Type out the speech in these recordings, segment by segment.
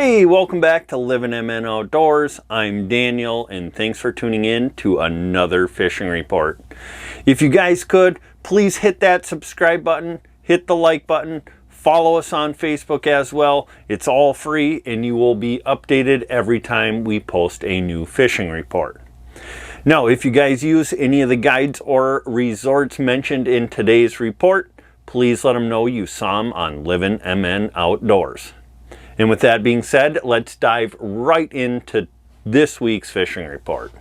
Hey, welcome back to Livin MN Outdoors. I'm Daniel, and thanks for tuning in to another fishing report. If you guys could, please hit that subscribe button, hit the like button, follow us on Facebook as well. It's all free, and you will be updated every time we post a new fishing report. Now, if you guys use any of the guides or resorts mentioned in today's report, please let them know you saw them on Livin MN Outdoors. And with that being said, let's dive right into this week's fishing report.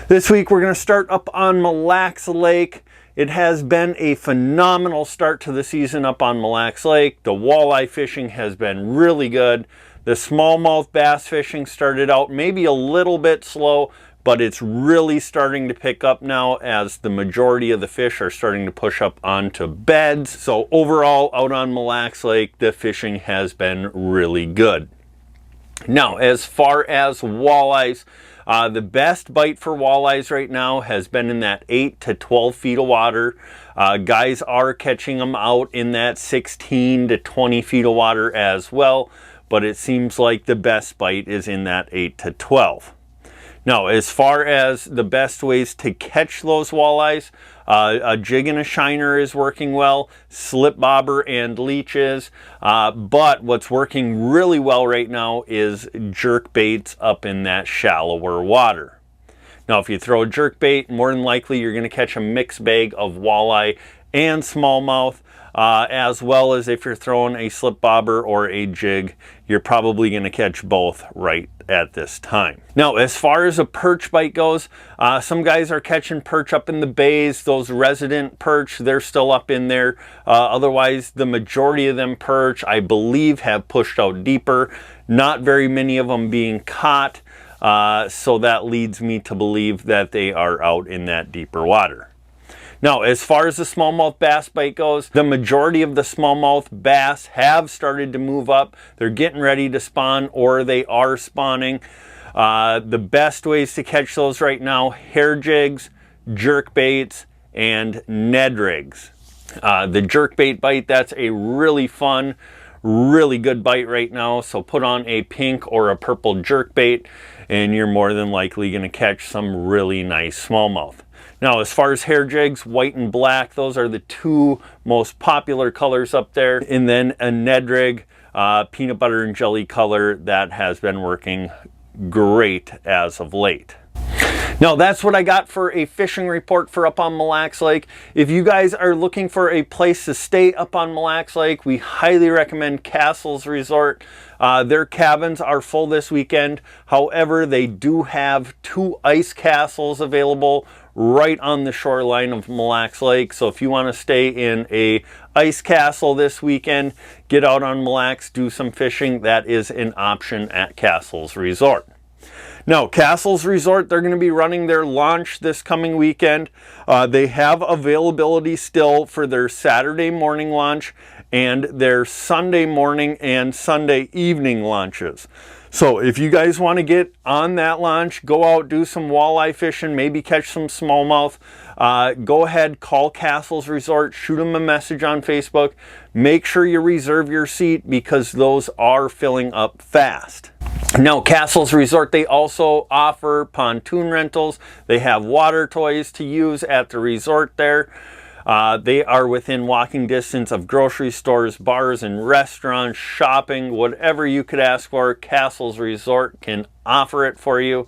This week we're going to start up on Mille Lacs Lake. It has been a phenomenal start to the season up on Mille Lacs Lake. The walleye fishing has been really good. The smallmouth bass fishing started out maybe a little bit slow, but it's really starting to pick up now as the majority of the fish are starting to push up onto beds. So overall, out on Mille Lacs Lake, the fishing has been really good. Now, as far as walleyes, the best bite for walleyes right now has been in that 8 to 12 feet of water. Guys are catching them out in that 16 to 20 feet of water as well, but it seems like the best bite is in that 8 to 12. Now, as far as the best ways to catch those walleyes, a jig and a shiner is working well, slip bobber and leeches, but what's working really well right now is jerk baits up in that shallower water. Now, if you throw a jerk bait, more than likely you're going to catch a mixed bag of walleye and smallmouth, as well as if you're throwing a slip bobber or a jig, you're probably going to catch both right at this time. Now, as far as a perch bite goes, some guys are catching perch up in the bays. Those resident perch, they're still up in there. Otherwise, the majority of them perch, I believe, have pushed out deeper. Not very many of them being caught, so that leads me to believe that they are out in that deeper water. Now, as far as the smallmouth bass bite goes, the majority of the smallmouth bass have started to move up. They're getting ready to spawn, or they are spawning. The best ways to catch those right now, hair jigs, jerk baits, and Ned rigs. The jerk bait bite, that's a really fun, really good bite right now. So put on a pink or a purple jerk bait, and you're more than likely going to catch some really nice smallmouth. Now, as far as hair jigs, white and black, those are the two most popular colors up there. And then a Ned rig, peanut butter and jelly color, that has been working great as of late. Now, that's what I got for a fishing report for up on Mille Lacs Lake. If you guys are looking for a place to stay up on Mille Lacs Lake, we highly recommend Castles Resort. Their cabins are full this weekend. However, they do have 2 ice castles available right on the shoreline of Mille Lacs Lake. So if you want to stay in a ice castle this weekend, get out on Mille Lacs, do some fishing, that is an option at Castles Resort. Now, Castles Resort, they're going to be running their launch this coming weekend. They have availability still for their Saturday morning launch and their Sunday morning and Sunday evening launches. So if you guys want to get on that launch, go out, do some walleye fishing, maybe catch some smallmouth, go ahead, call Castles Resort, shoot them a message on Facebook. Make sure you reserve your seat because those are filling up fast. Now, Castles Resort, they also offer pontoon rentals. They have water toys to use at the resort there. They are within walking distance of grocery stores, bars and restaurants, shopping, whatever you could ask for. Castles Resort can offer it for you.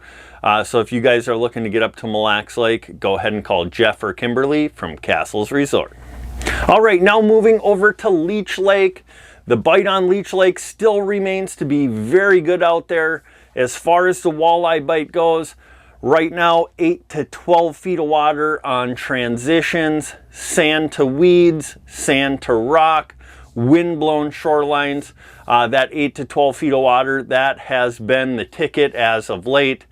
So if you guys are looking to get up to Mille Lacs Lake, go ahead and call Jeff or Kimberly from Castles Resort. All right, now moving over to Leech Lake. The bite on Leech Lake still remains to be very good out there. As far as the walleye bite goes, right now 8 to 12 feet of water on transitions, sand to weeds, sand to rock, wind-blown shorelines. That 8 to 12 feet of water, that has been the ticket as of late.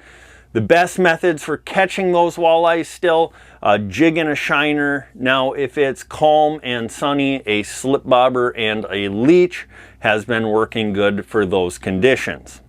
The best methods for catching those walleyes still, a jig and a shiner. Now, if it's calm and sunny, a slip bobber and a leech has been working good for those conditions.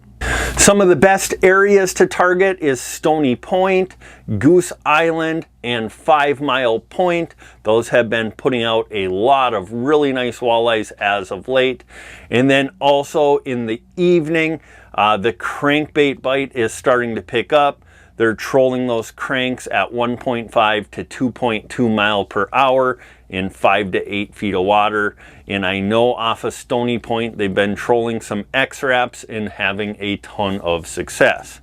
Some of the best areas to target is Stony Point, Goose Island, and 5 Mile Point. Those have been putting out a lot of really nice walleyes as of late. And then also in the evening, the crankbait bite is starting to pick up. They're trolling those cranks at 1.5 to 2.2 mile per hour in 5 to 8 feet of water. And I know off of Stony Point, they've been trolling some X-Wraps and having a ton of success.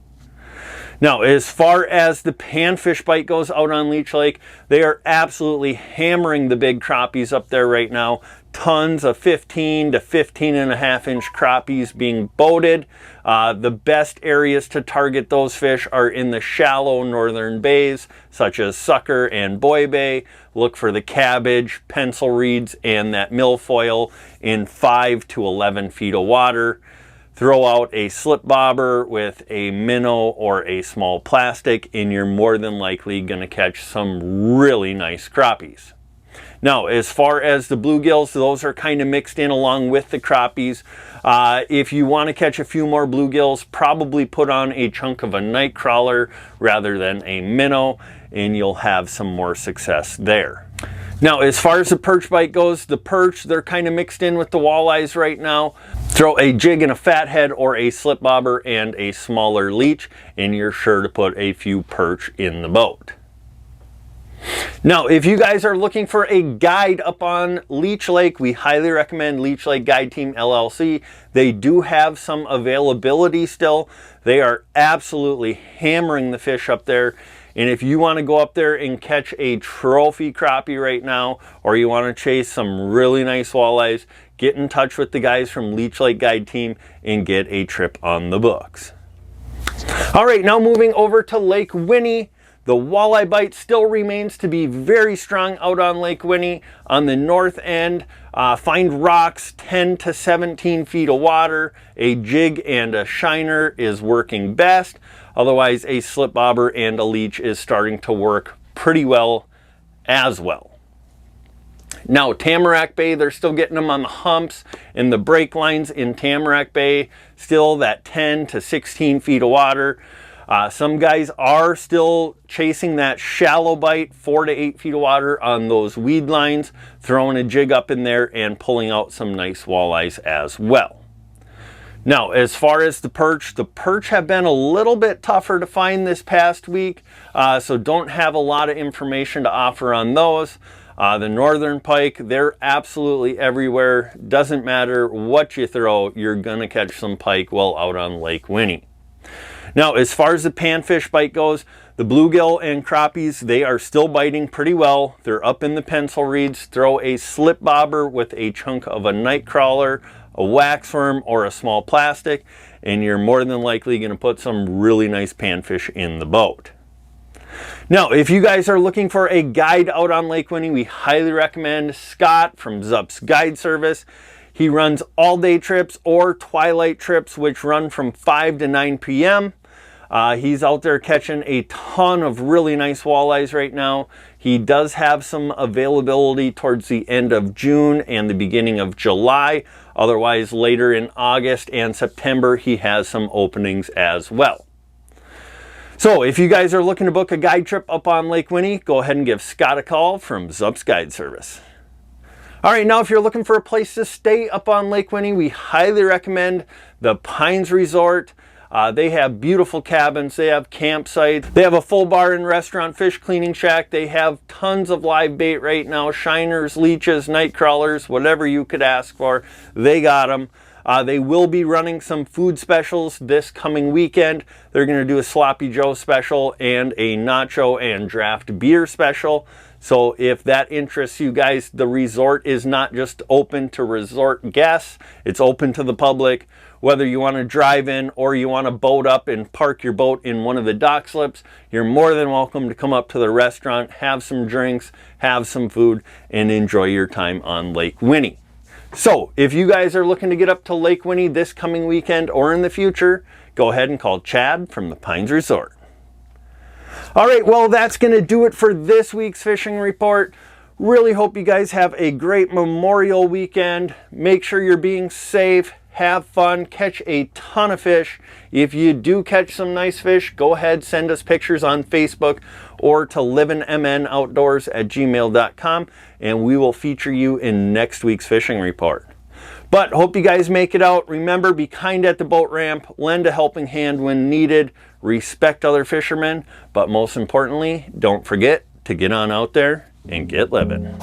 Now, as far as the panfish bite goes out on Leech Lake, they are absolutely hammering the big crappies up there right now. Tons of 15 to 15.5 inch crappies being boated. The best areas to target those fish are in the shallow northern bays, such as Sucker and Boy Bay. Look for the cabbage, pencil reeds, and that milfoil in 5 to 11 feet of water. Throw out a slip bobber with a minnow or a small plastic, and you're more than likely going to catch some really nice crappies. Now, as far as the bluegills, those are kind of mixed in along with the crappies. If you want to catch a few more bluegills, probably put on a chunk of a night crawler rather than a minnow, and you'll have some more success there. Now, as far as the perch bite goes, the perch, they're kind of mixed in with the walleyes right now. Throw a jig and a fathead or a slip bobber and a smaller leech, and you're sure to put a few perch in the boat. Now, if you guys are looking for a guide up on Leech Lake, we highly recommend Leech Lake Guide Team LLC. They do have some availability still. They are absolutely hammering the fish up there. And if you want to go up there and catch a trophy crappie right now, or you want to chase some really nice walleyes, get in touch with the guys from Leech Lake Guide Team and get a trip on the books. All right, now moving over to Lake Winnie. The walleye bite still remains to be very strong out on Lake Winnie. On the north end, find rocks 10 to 17 feet of water. A jig and a shiner is working best. Otherwise, a slip bobber and a leech is starting to work pretty well as well. Now, Tamarack Bay, they're still getting them on the humps and the break lines in Tamarack Bay. Still that 10 to 16 feet of water. Some guys are still chasing that shallow bite, 4 to 8 feet of water on those weed lines, throwing a jig up in there and pulling out some nice walleyes as well. Now, as far as the perch have been a little bit tougher to find this past week, so don't have a lot of information to offer on those. The northern pike, they're absolutely everywhere. Doesn't matter what you throw, you're gonna catch some pike well out on Lake Winnie. Now, as far as the panfish bite goes, the bluegill and crappies, they are still biting pretty well. They're up in the pencil reeds. Throw a slip bobber with a chunk of a night crawler, a waxworm, or a small plastic, and you're more than likely going to put some really nice panfish in the boat. Now, if you guys are looking for a guide out on Lake Winnie, we highly recommend Scott from zupsguideservice. He runs all-day trips or twilight trips, which run from 5 to 9 p.m. He's out there catching a ton of really nice walleyes right now. He does have some availability towards the end of June and the beginning of July. Otherwise, later in August and September, he has some openings as well. So if you guys are looking to book a guide trip up on Lake Winnie, go ahead and give Scott a call from zupsguideservice. All right, now if you're looking for a place to stay up on Lake Winnie, we highly recommend the Pines Resort. They have beautiful cabins, they have campsites, they have a full bar and restaurant, fish cleaning shack, they have tons of live bait right now, shiners, leeches, night crawlers, whatever you could ask for, they got them. They will be running some food specials this coming weekend. They're going to do a Sloppy Joe special and a nacho and draft beer special. So if that interests you guys, the resort is not just open to resort guests, it's open to the public. Whether you want to drive in or you want to boat up and park your boat in one of the dock slips, you're more than welcome to come up to the restaurant, have some drinks, have some food, and enjoy your time on Lake Winnie. So if you guys are looking to get up to Lake Winnie this coming weekend or in the future, go ahead and call Chad from the Pines Resort. All right, well, that's going to do it for this week's fishing report. Really hope you guys have a great Memorial weekend. Make sure you're being safe, have fun, catch a ton of fish. If you do catch some nice fish, go ahead, send us pictures on Facebook or to livinmnoutdoors@gmail.com, and we will feature you in next week's fishing report. But hope you guys make it out. Remember, be kind at the boat ramp, lend a helping hand when needed, respect other fishermen, but most importantly, don't forget to get on out there and get living.